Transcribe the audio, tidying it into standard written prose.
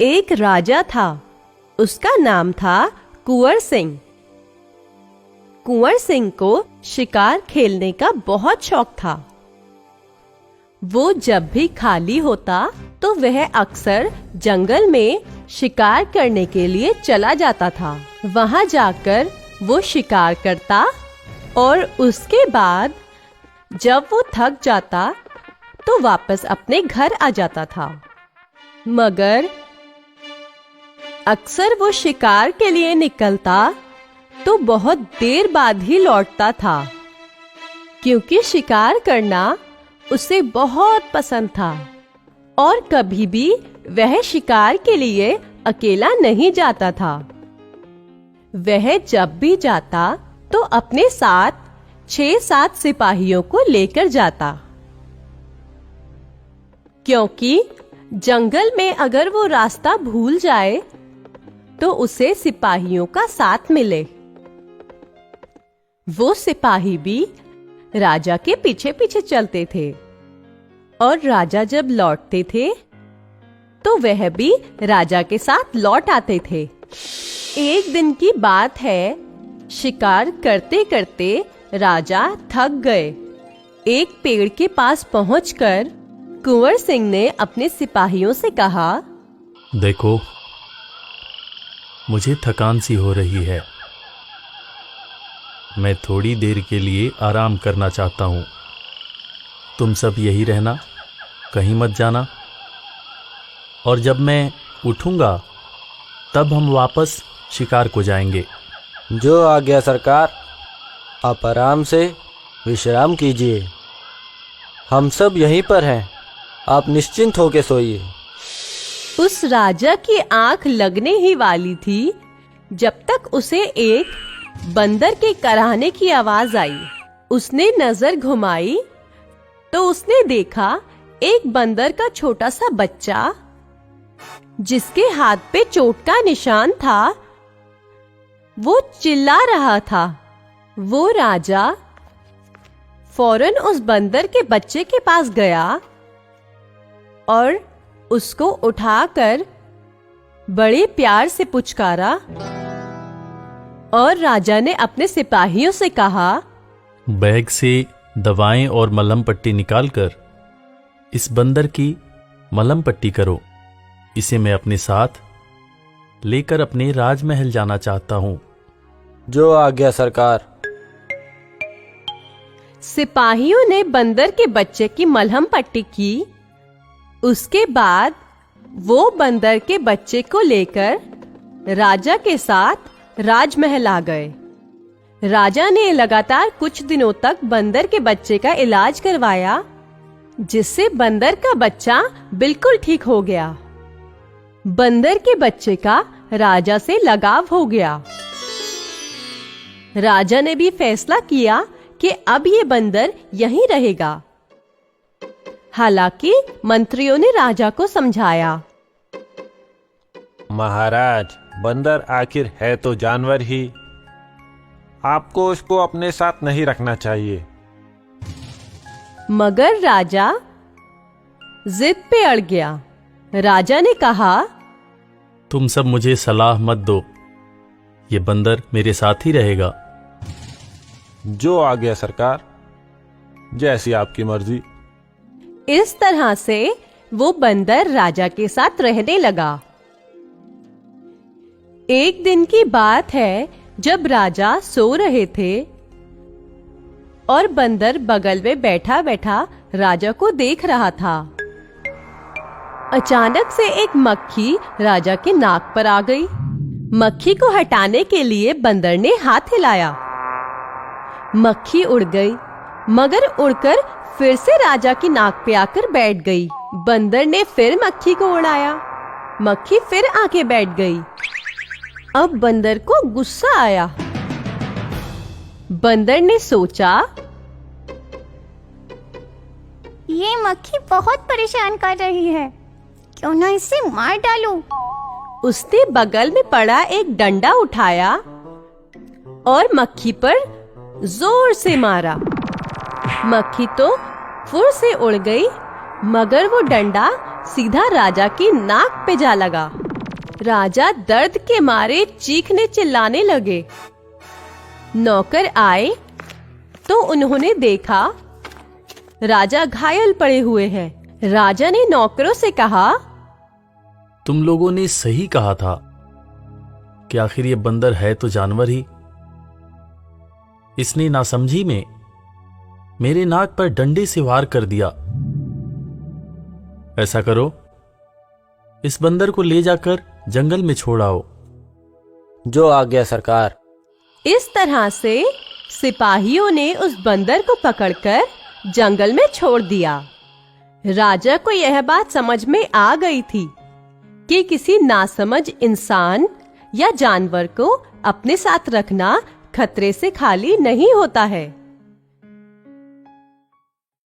एक राजा था। उसका नाम था कुंवर सिंह। कुंवर सिंह को शिकार खेलने का बहुत शौक था। वो जब भी खाली होता तो वह अक्सर जंगल में शिकार करने के लिए चला जाता था। वहां जाकर वो शिकार करता और उसके बाद जब वो थक जाता तो वापस अपने घर आ जाता था। मगर अक्सर वो शिकार के लिए निकलता तो बहुत देर बाद ही लौटता था, क्योंकि शिकार करना उसे बहुत पसंद था और कभी भी वह शिकार के लिए अकेला नहीं जाता था। वह जब भी जाता तो अपने साथ 6-7 सिपाहियों को लेकर जाता, क्योंकि जंगल में अगर वो रास्ता भूल जाए तो उसे सिपाहियों का साथ मिले। वो सिपाही भी राजा के पीछे पीछे चलते थे और राजा जब लौटते थे तो वह भी राजा के साथ लौट आते थे। एक दिन की बात है, शिकार करते करते राजा थक गए। एक पेड़ के पास पहुंचकर कुंवर सिंह ने अपने सिपाहियों से कहा, देखो, मुझे थकान सी हो रही है। मैं थोड़ी देर के लिए आराम करना चाहता हूँ। तुम सब यही रहना, कहीं मत जाना, और जब मैं उठूंगा तब हम वापस शिकार को जाएंगे। जो आज्ञा सरकार। आप आराम से विश्राम कीजिए। हम सब यहीं पर हैं। आप निश्चिंत होकर सोइए। उस राजा की आंख लगने ही वाली थी जब तक उसे एक बंदर के कराहने की आवाज आई। उसने नजर घुमाई तो उसने देखा एक बंदर का छोटा सा बच्चा, जिसके हाथ पे चोट का निशान था, वो चिल्ला रहा था। वो राजा फौरन उस बंदर के बच्चे के पास गया और उसको उठाकर बड़े प्यार से पुचकारा और राजा ने अपने सिपाहियों से कहा, बैग से दवाएं और मलहम पट्टी निकालकर इस बंदर की मलहम पट्टी करो। इसे मैं अपने साथ लेकर अपने राजमहल जाना चाहता हूं। जो आज्ञा सरकार। सिपाहियों ने बंदर के बच्चे की मलहम पट्टी की। उसके बाद वो बंदर के बच्चे को लेकर राजा के साथ राजमहल आ गए। राजा ने लगातार कुछ दिनों तक बंदर के बच्चे का इलाज करवाया, जिससे बंदर का बच्चा बिल्कुल ठीक हो गया। बंदर के बच्चे का राजा से लगाव हो गया। राजा ने भी फैसला किया कि अब ये बंदर यहीं रहेगा। हालांकि मंत्रियों ने राजा को समझाया, महाराज, बंदर आखिर है तो जानवर ही। आपको उसको अपने साथ नहीं रखना चाहिए। मगर राजा जिद पे अड़ गया। राजा ने कहा, तुम सब मुझे सलाह मत दो, ये बंदर मेरे साथ ही रहेगा। जो आज्ञा सरकार। जैसी आपकी मर्जी। इस तरह से वो बंदर राजा के साथ रहने लगा। एक दिन की बात है, जब राजा सो रहे थे और बंदर बगल में बैठा बैठा राजा को देख रहा था। अचानक से एक मक्खी राजा के नाक पर आ गई। मक्खी को हटाने के लिए बंदर ने हाथ हिलाया। मक्खी उड़ गई, मगर उड़कर फिर से राजा की नाक पे आकर बैठ गई। बंदर ने फिर मक्खी को उड़ाया। मक्खी फिर आके बैठ गई। अब बंदर को गुस्सा आया। बंदर ने सोचा, ये मक्खी बहुत परेशान कर रही है, क्यों ना इसे मार डालूं। उसने बगल में पड़ा एक डंडा उठाया और मक्खी पर जोर से मारा। मक्खी तो फुर से उड़ गई, मगर वो डंडा सीधा राजा की नाक पे जा लगा। राजा दर्द के मारे चीखने चिल्लाने लगे। नौकर आए तो उन्होंने देखा राजा घायल पड़े हुए हैं। राजा ने नौकरों से कहा, तुम लोगों ने सही कहा था कि आखिर ये बंदर है तो जानवर ही। इसने नासमझी में मेरे नाक पर डंडे से वार कर दिया। ऐसा करो, इस बंदर को ले जाकर जंगल में छोड़ आओ। जो आज्ञा सरकार। इस तरह से सिपाहियों ने उस बंदर को पकड़कर जंगल में छोड़ दिया। राजा को यह बात समझ में आ गई थी कि किसी नासमझ इंसान या जानवर को अपने साथ रखना खतरे से खाली नहीं होता है।